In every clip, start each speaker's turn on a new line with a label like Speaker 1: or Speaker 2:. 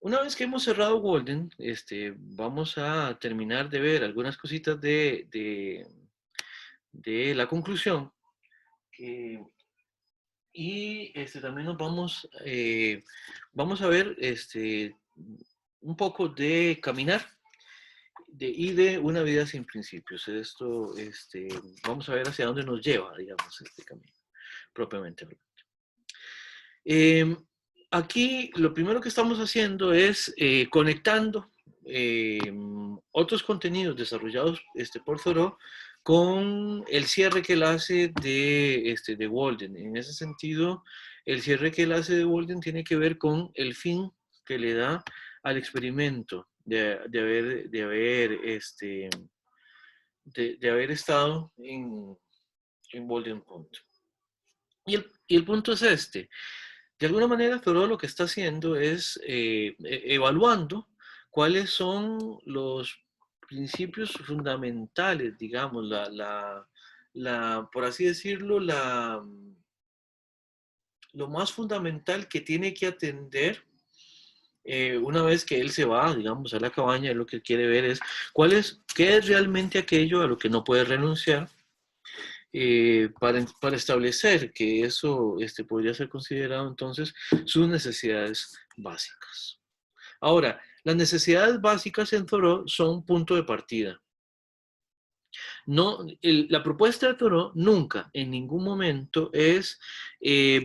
Speaker 1: Una vez que hemos cerrado Golden, vamos a terminar de ver algunas cositas de la conclusión. eh, y también vamos a ver un poco de caminar y de una vida sin principios. Vamos a ver hacia dónde nos lleva, digamos, este camino, propiamente hablando. Eh, Aquí lo primero que estamos haciendo es conectando eh, otros contenidos desarrollados por Thoreau con el cierre que él hace de Walden. En ese sentido, el cierre que él hace de Walden tiene que ver con el fin que le da al experimento de haber estado en Walden Point. Y el punto es este. De alguna manera, Thoreau lo que está haciendo es evaluando cuáles son los principios fundamentales, digamos, por así decirlo, lo más fundamental que tiene que atender una vez que él se va, digamos, a la cabaña. Lo que quiere ver es qué es realmente aquello a lo que no puede renunciar, para establecer que eso podría ser considerado entonces sus necesidades básicas. Ahora, las necesidades básicas en Thoreau son punto de partida. No, la propuesta de Thoreau nunca, en ningún momento, es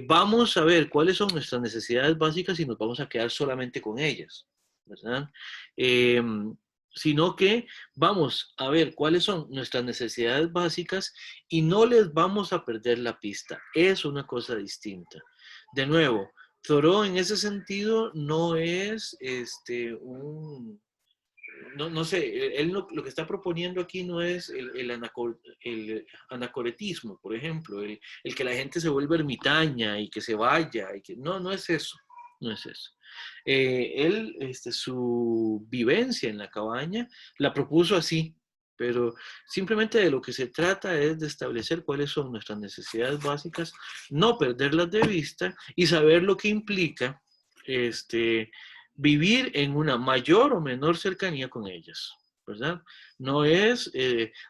Speaker 1: vamos a ver cuáles son nuestras necesidades básicas y nos vamos a quedar solamente con ellas, ¿verdad? Eh, Sino que vamos a ver cuáles son nuestras necesidades básicas y no les vamos a perder la pista. Es una cosa distinta. De nuevo, Thoreau en ese sentido no es no sé, él lo que está proponiendo aquí no es el anacoretismo, por ejemplo, el que la gente se vuelva ermitaña y que se vaya. No es eso, no es eso. Él, su vivencia en la cabaña la propuso así, pero simplemente de lo que se trata es de establecer cuáles son nuestras necesidades básicas, no perderlas de vista y saber lo que implica vivir en una mayor o menor cercanía con ellas, ¿verdad? No es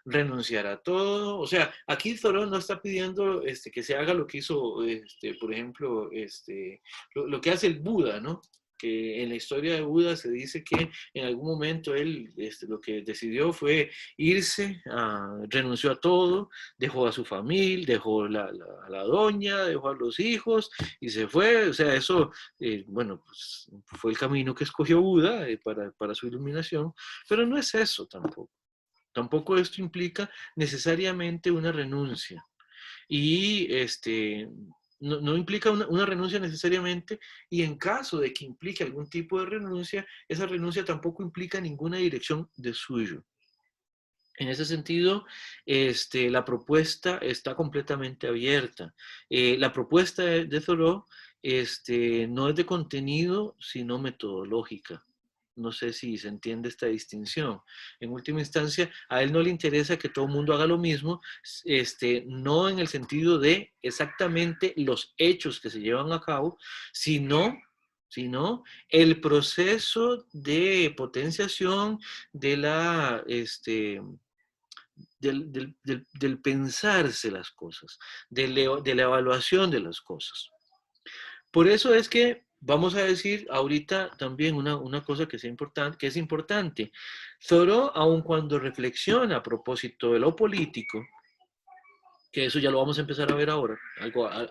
Speaker 1: renunciar a todo. O sea, aquí Thoreau no está pidiendo que se haga lo que hizo, por ejemplo, lo que hace el Buda, ¿no? Que en la historia de Buda se dice que en algún momento él lo que decidió fue irse, renunció a todo, dejó a su familia, dejó a la doña, dejó a los hijos y se fue. O sea, eso, bueno, pues fue el camino que escogió Buda para su iluminación, pero no es eso tampoco. Tampoco esto implica necesariamente una renuncia. Y no implica una renuncia necesariamente, y en caso de que implique algún tipo de renuncia, esa renuncia tampoco implica ninguna dirección de suyo. En ese sentido, la propuesta está completamente abierta. La propuesta de Thoreau no es de contenido, sino metodológica. No sé si se entiende esta distinción. En última instancia, a él no le interesa que todo el mundo haga lo mismo, no en el sentido de exactamente los hechos que se llevan a cabo, sino el proceso de potenciación de del pensarse las cosas, de la evaluación de las cosas. Por eso es que vamos a decir ahorita también una cosa que es importante. Thoreau, aun cuando reflexiona a propósito de lo político, que eso ya lo vamos a empezar a ver ahora,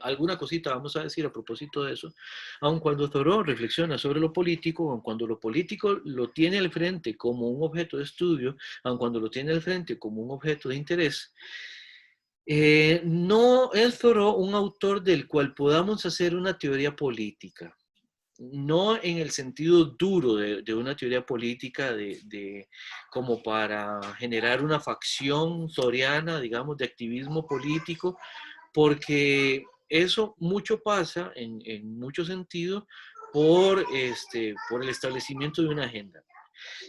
Speaker 1: alguna cosita vamos a decir a propósito de eso, aun cuando Thoreau reflexiona sobre lo político, aun cuando lo político lo tiene al frente como un objeto de estudio, aun cuando lo tiene al frente como un objeto de interés, no es Thoreau un autor del cual podamos hacer una teoría política. No en el sentido duro de una teoría política como para generar una facción soriana, digamos, de activismo político, porque eso mucho pasa en mucho sentido por el establecimiento de una agenda.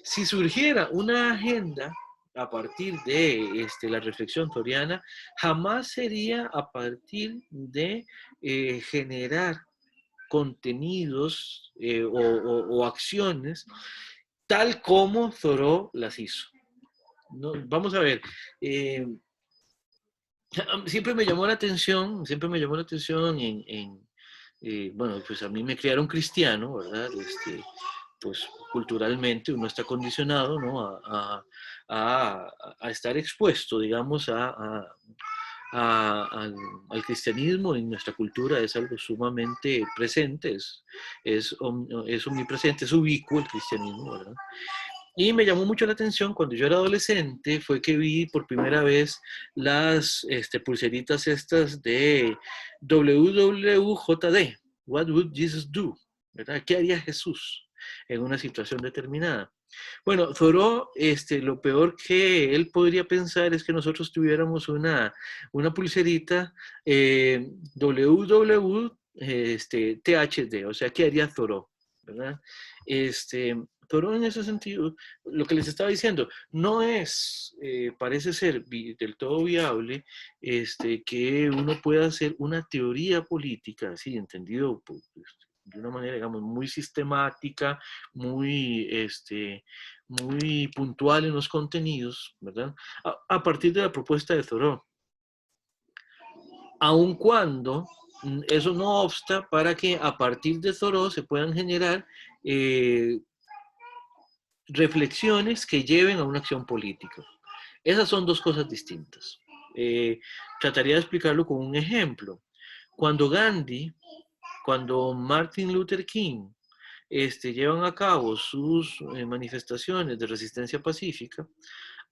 Speaker 1: Si surgiera una agenda a partir de la reflexión toriana, jamás sería a partir de generar contenidos o acciones tal como Thoreau las hizo. No, vamos a ver, siempre me llamó la atención bueno, pues a mí me criaron cristiano, ¿verdad? Pues culturalmente uno está condicionado, ¿no? A estar expuesto, digamos, al cristianismo en nuestra cultura. Es algo sumamente presente, es omnipresente, es ubicuo el cristianismo, ¿verdad? Y me llamó mucho la atención cuando yo era adolescente, fue que vi por primera vez las pulseritas estas de WWJD, What Would Jesus Do? ¿Verdad? ¿Qué haría Jesús en una situación determinada? Bueno, Thoreau, lo peor que él podría pensar es que nosotros tuviéramos una pulserita THD, o sea, ¿qué haría Thoreau? ¿Verdad? Thoreau en ese sentido, lo que les estaba diciendo, no es, parece ser del todo viable que uno pueda hacer una teoría política, así entendido pues, de una manera, digamos, muy sistemática, muy puntual en los contenidos, ¿verdad? A partir de la propuesta de Thoreau. Aun cuando eso no obsta para que a partir de Thoreau se puedan generar reflexiones que lleven a una acción política. Esas son dos cosas distintas. Trataría de explicarlo con un ejemplo. Cuando Martin Luther King llevan a cabo sus manifestaciones de resistencia pacífica,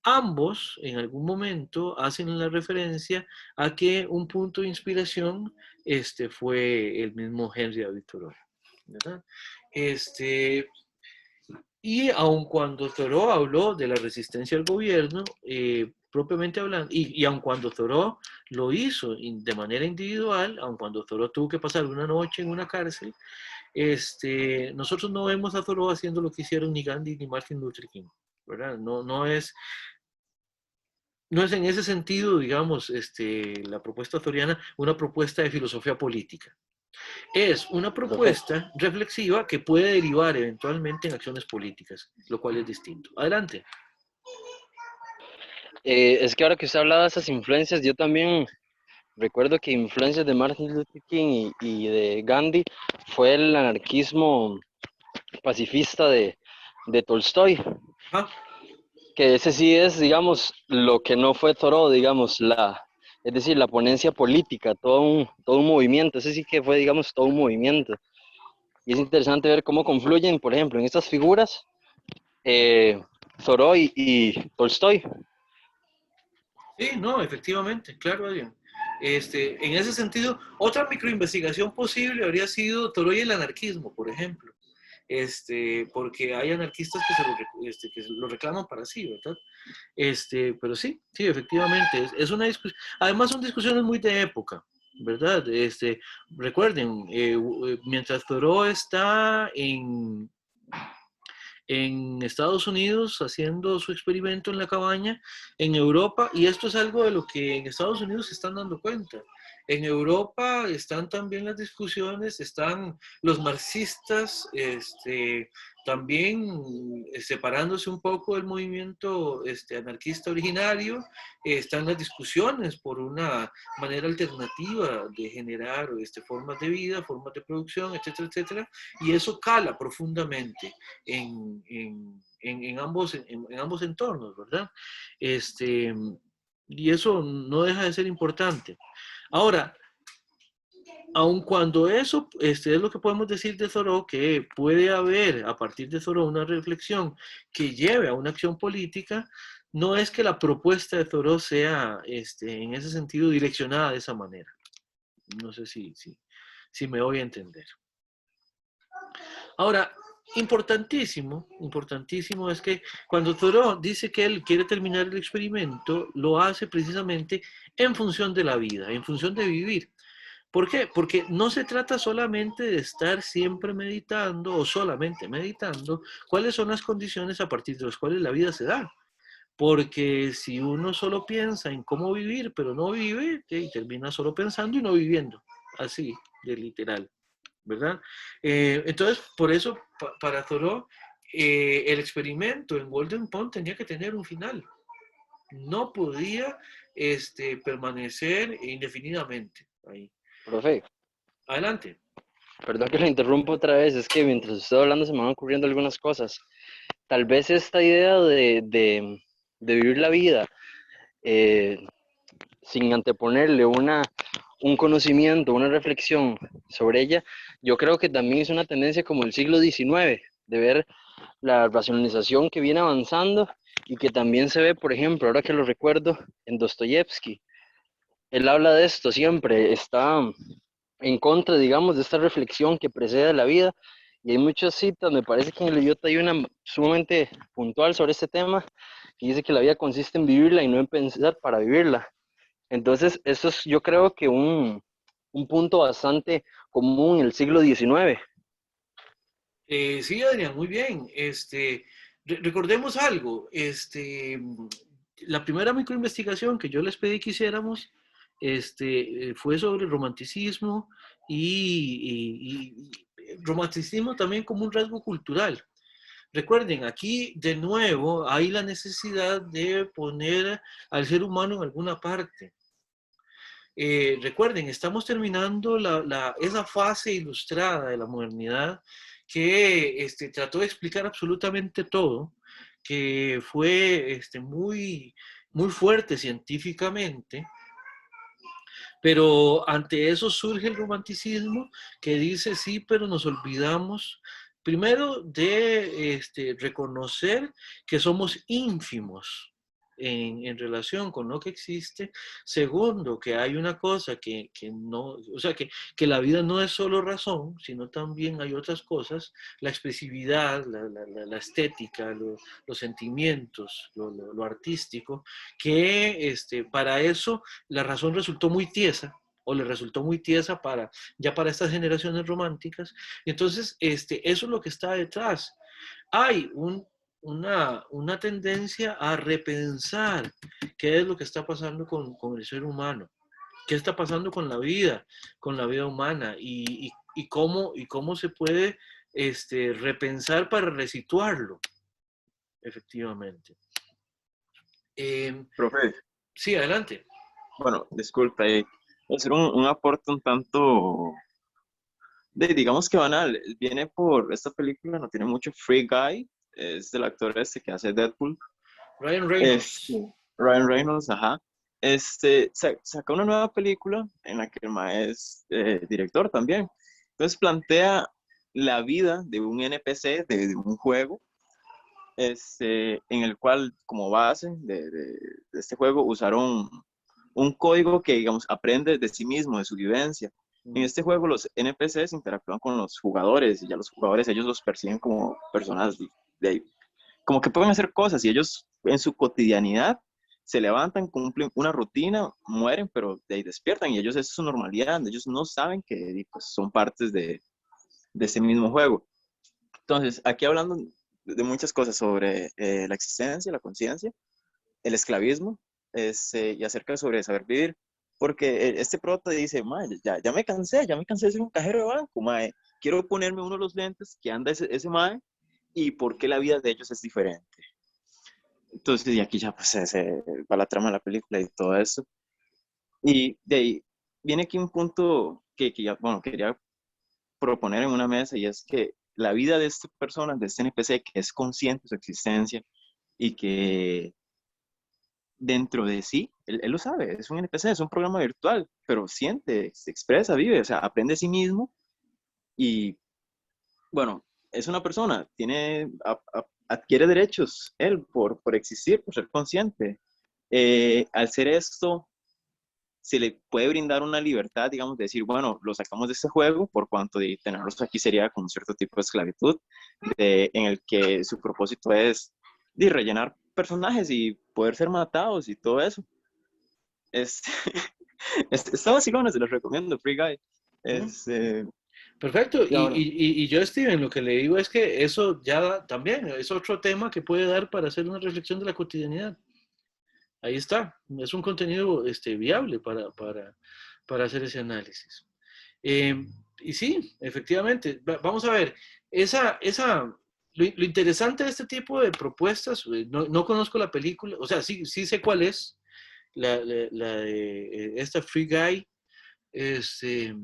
Speaker 1: ambos en algún momento hacen la referencia a que un punto de inspiración fue el mismo Henry David Thoreau, ¿verdad? Y aun cuando Thoreau habló de la resistencia al gobierno, propiamente hablando, y aun cuando Thoreau lo hizo de manera individual, aun cuando Thoreau tuvo que pasar una noche en una cárcel, nosotros no vemos a Thoreau haciendo lo que hicieron ni Gandhi ni Martin Luther King, ¿verdad? No es en ese sentido, digamos, la propuesta thoreana una propuesta de filosofía política. Es una propuesta reflexiva que puede derivar eventualmente en acciones políticas, lo cual es distinto. Adelante.
Speaker 2: Es que ahora que usted hablaba de esas influencias, yo también recuerdo que influencias de Martin Luther King y de Gandhi fue el anarquismo pacifista de Tolstoy,
Speaker 1: Ajá.
Speaker 2: que ese sí es, digamos, lo que no fue Thoreau, digamos, es decir, la ponencia política, todo un movimiento, ese sí que fue, digamos, todo un movimiento. Y es interesante ver cómo confluyen, por ejemplo, en estas figuras, Thoreau y Tolstoy.
Speaker 1: Sí, no, efectivamente, claro, Adrián. En ese sentido, otra microinvestigación posible habría sido Thoreau y el anarquismo, por ejemplo. Porque hay anarquistas que se lo reclaman para sí, ¿verdad? Pero sí, efectivamente, es una discusión. Además, son discusiones muy de época, ¿verdad? Recuerden, mientras Thoreau está en Estados Unidos haciendo su experimento en la cabaña, en Europa, y esto es algo de lo que en Estados Unidos se están dando cuenta. En Europa están también las discusiones, están los marxistas también separándose un poco del movimiento anarquista originario, están las discusiones por una manera alternativa de generar formas de vida, formas de producción, etcétera, etcétera, y eso cala profundamente en ambos entornos, ¿verdad? Y eso no deja de ser importante. Ahora, aun cuando eso es lo que podemos decir de Thoreau, que puede haber a partir de Thoreau una reflexión que lleve a una acción política, no es que la propuesta de Thoreau sea en ese sentido direccionada de esa manera. No sé si me voy a entender. Ahora, importantísimo es que cuando Thoreau dice que él quiere terminar el experimento, lo hace precisamente en función de la vida, en función de vivir. ¿Por qué? Porque no se trata solamente de estar siempre meditando o solamente meditando cuáles son las condiciones a partir de las cuales la vida se da. Porque si uno solo piensa en cómo vivir, pero no vive, termina solo pensando y no viviendo. Así, de literal. ¿verdad? Entonces, por eso, para Thoreau, el experimento en Golden Pond tenía que tener un final. No podía permanecer indefinidamente ahí.
Speaker 2: Profe,
Speaker 1: Adelante.
Speaker 2: perdón que lo interrumpa otra vez, es que mientras estoy hablando se me van ocurriendo algunas cosas. Tal vez esta idea de vivir la vida eh, sin anteponerle un conocimiento, una reflexión sobre ella, yo creo que también es una tendencia como el siglo XIX, de ver la racionalización que viene avanzando y que también se ve, por ejemplo, ahora que lo recuerdo, en Dostoyevsky. Él habla de esto siempre, está en contra, digamos, de esta reflexión que precede la vida. Y hay muchas citas, me parece que en el idiota hay una sumamente puntual sobre este tema, que dice que la vida consiste en vivirla y no en pensar para vivirla. Entonces, eso es yo creo que un punto bastante común en el siglo XIX.
Speaker 1: Sí, Adrián, muy bien. Recordemos algo. La primera microinvestigación que yo les pedí que hiciéramos fue sobre el romanticismo y romanticismo también como un rasgo cultural. Recuerden, aquí de nuevo hay la necesidad de poner al ser humano en alguna parte. Recuerden, estamos terminando esa fase ilustrada de la modernidad que trató de explicar absolutamente todo, que fue muy fuerte científicamente, pero ante eso surge el romanticismo que dice sí, pero nos olvidamos primero de reconocer que somos ínfimos en relación con lo que existe. Segundo, que hay una cosa que no, o sea, que la vida no es solo razón, sino también hay otras cosas, la expresividad, la estética, los sentimientos, lo artístico, que para eso la razón resultó muy tiesa, o le resultó muy tiesa ya para estas generaciones románticas. Entonces, eso es lo que está detrás. Hay una tendencia a repensar qué es lo que está pasando con el ser humano, qué está pasando con la vida humana y cómo se puede repensar para resituarlo, efectivamente.
Speaker 3: Profe,
Speaker 1: Sí, adelante.
Speaker 3: bueno, disculpa, voy a hacer un aporte un tanto, digamos que banal. Viene por esta película, no tiene mucho Free Guy, es del actor este que hace Deadpool,
Speaker 1: Ryan
Speaker 3: este,
Speaker 1: Reynolds.
Speaker 3: Ryan Reynolds, ajá. Saca una nueva película en la que el mae es director también. Entonces plantea la vida de un NPC de un juego, en el cual como base de este juego usaron un código que, digamos, aprende de sí mismo, de su vivencia. En este juego los NPCs interactúan con los jugadores y ya los jugadores ellos los perciben como personas como que pueden hacer cosas y ellos en su cotidianidad se levantan, cumplen una rutina, mueren, pero de ahí despiertan y ellos es su normalidad, ellos no saben que pues, son partes de ese mismo juego. Entonces, aquí hablando de muchas cosas sobre la existencia, la conciencia, el esclavismo y acerca sobre saber vivir. Porque este prota dice, mae, ya ya me cansé de ser un cajero de banco, mae. Quiero ponerme uno de los lentes que anda ese mae y por qué la vida de ellos es diferente. Entonces, y aquí ya pues se va la trama de la película y todo eso. Y de ahí viene aquí un punto que ya, bueno, quería proponer en una mesa y es que la vida de esta persona, de este NPC que es consciente de su existencia y que dentro de sí, él lo sabe, es un NPC, es un programa virtual, pero siente, se expresa, vive, o sea, aprende a sí mismo y, bueno, es una persona, adquiere derechos, él, por existir, por ser consciente. Al ser esto, se le puede brindar una libertad, digamos, de decir, bueno, lo sacamos de este juego, por cuanto de tenerlos aquí sería con un cierto tipo de esclavitud, en el que su propósito es de rellenar personajes y poder ser matados y todo eso. Es, está vacilona, se los recomiendo, Free Guy. Es,
Speaker 1: Perfecto.
Speaker 3: sí, ahora.
Speaker 1: Y yo, Steven, lo que le digo es que eso ya también es otro tema que puede dar para hacer una reflexión de la cotidianidad. Ahí está. Es un contenido viable para hacer ese análisis. Eh, y sí, efectivamente, vamos a ver, lo interesante de este tipo de propuestas, no conozco la película, o sea, sí sé cuál es, la de esta Free Guy, este,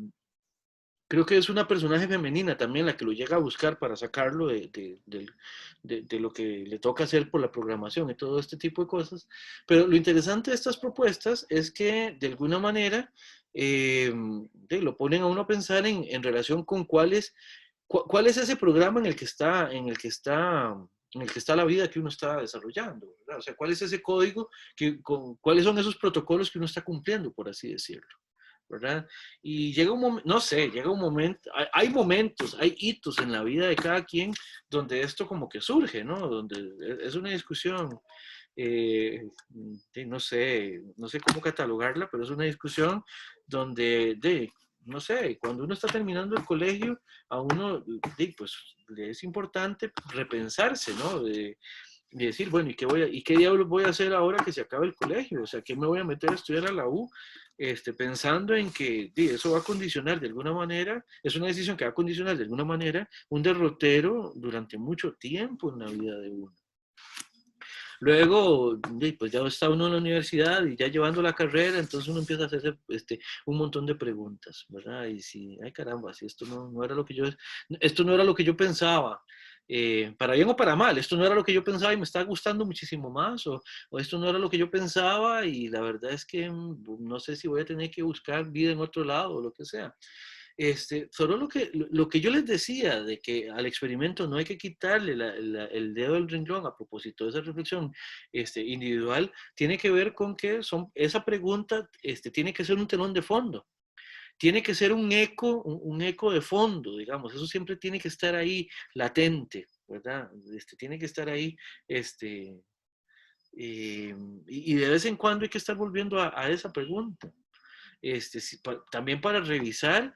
Speaker 1: creo que es una personaje femenina también la que lo llega a buscar para sacarlo de lo que le toca hacer por la programación y todo este tipo de cosas. Pero lo interesante de estas propuestas es que de alguna manera lo ponen a uno a pensar en relación con cuál es ese programa en el que está la vida que uno está desarrollando, ¿verdad? O sea, cuál es ese código, cuáles son esos protocolos que uno está cumpliendo, por así decirlo. ¿Verdad? Y llega un momento, no sé, llega un momento, hay momentos, hay hitos en la vida de cada quien donde esto como que surge, ¿no? Donde es una discusión, no sé cómo catalogarla, pero es una discusión donde, no sé, cuando uno está terminando el colegio, a uno, pues, le es importante repensarse, ¿no? Y decir, bueno, ¿y qué diablos voy a hacer ahora que se acabe el colegio? O sea, ¿qué me voy a meter a estudiar a la U? Pensando en que eso va a condicionar de alguna manera, es una decisión que va a condicionar de alguna manera un derrotero durante mucho tiempo en la vida de uno. Luego, pues ya está uno en la universidad y ya llevando la carrera, entonces uno empieza a hacerse un montón de preguntas, ¿verdad? Y si, ay caramba, si esto no era lo que esto no era lo que yo pensaba, para bien o para mal, esto no era lo que yo pensaba y me está gustando muchísimo más, o esto no era lo que yo pensaba y la verdad es que no sé si voy a tener que buscar vida en otro lado o lo que sea. Solo lo que yo les decía de que al experimento no hay que quitarle el dedo del renglón a propósito de esa reflexión individual, tiene que ver con que esa pregunta tiene que ser un telón de fondo, tiene que ser un eco de fondo, digamos, eso siempre tiene que estar ahí latente, ¿verdad? Tiene que estar ahí, y de vez en cuando hay que estar volviendo a esa pregunta. También para revisar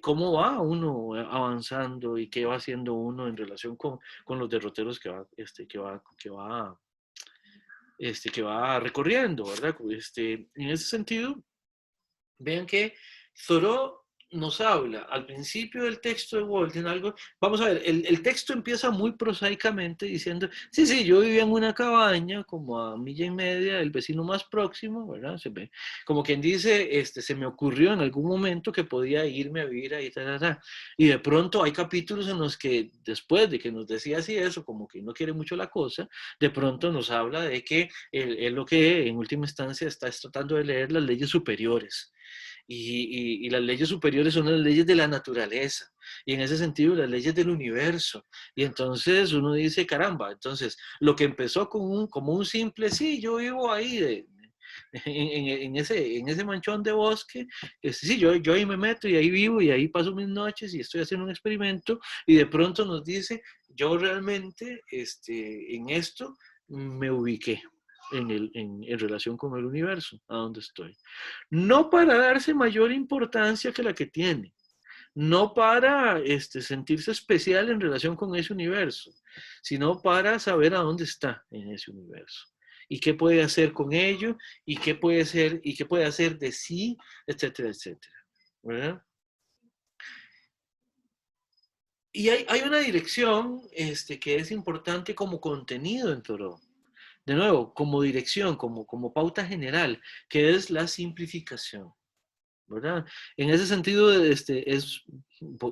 Speaker 1: cómo va uno avanzando y qué va haciendo uno en relación con los derroteros que va recorriendo, ¿verdad? En ese sentido, vean que Thoreau nos habla al principio del texto de Walden algo. Vamos a ver, el texto empieza muy prosaicamente diciendo, sí, yo vivía en una cabaña como a milla y media del vecino más próximo, ¿verdad? Como quien dice, se me ocurrió en algún momento que podía irme a vivir ahí, y de pronto hay capítulos en los que después de que nos decía así eso, como que no quiere mucho la cosa, de pronto nos habla de que él lo que en última instancia está tratando de leer las leyes superiores. Y las leyes superiores son las leyes de la naturaleza, y en ese sentido las leyes del universo. Y entonces uno dice, caramba, entonces lo que empezó como un simple, sí, yo vivo ahí en ese manchón de bosque, sí, yo ahí me meto y ahí vivo y ahí paso mis noches y estoy haciendo un experimento, y de pronto nos dice, yo realmente en esto me ubiqué en relación con el universo, a donde estoy. No para darse mayor importancia que la que tiene, no para sentirse especial en relación con ese universo, sino para saber a dónde está en ese universo y qué puede hacer con ello y qué puede hacer de sí, etcétera, etcétera. ¿Verdad? Y hay una dirección que es importante como contenido en Thoreau. De nuevo, como dirección, como pauta general, que es la simplificación. ¿Verdad? En ese sentido,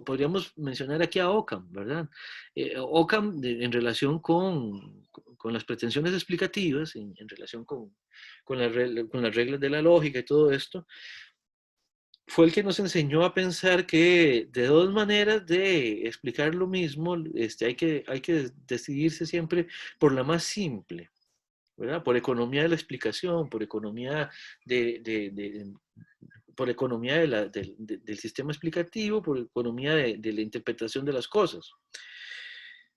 Speaker 1: podríamos mencionar aquí a Ockham, ¿verdad? Ockham, en relación con las pretensiones explicativas, en relación con las reglas de la lógica y todo esto, fue el que nos enseñó a pensar que de dos maneras de explicar lo mismo, hay que decidirse siempre por la más simple, ¿verdad? Por economía de la explicación, por economía por economía del sistema explicativo, por economía de la interpretación de las cosas.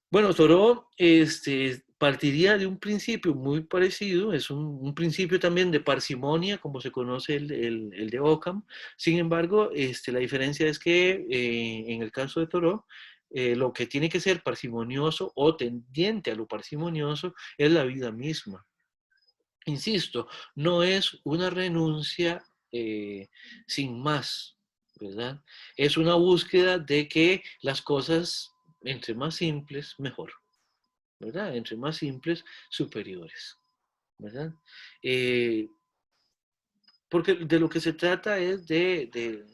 Speaker 1: Bueno, Thoreau partiría de un principio muy parecido, es un principio también de parsimonia, como se conoce el de Ockham. Sin embargo, la diferencia es que en el caso de Thoreau, lo que tiene que ser parsimonioso o tendiente a lo parsimonioso es la vida misma. Insisto, no es una renuncia sin más, ¿verdad? Es una búsqueda de que las cosas, entre más simples, mejor, ¿verdad? Entre más simples, superiores, ¿verdad? Porque de lo que se trata es de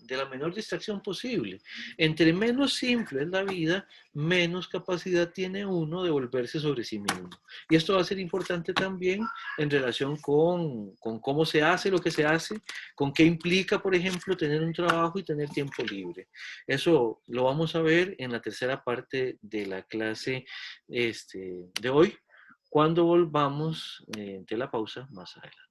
Speaker 1: la menor distracción posible. Entre menos simple es la vida, menos capacidad tiene uno de volverse sobre sí mismo. Y esto va a ser importante también en relación con cómo se hace lo que se hace, con qué implica, por ejemplo, tener un trabajo y tener tiempo libre. Eso lo vamos a ver en la tercera parte de la clase de hoy, cuando volvamos de la pausa más adelante.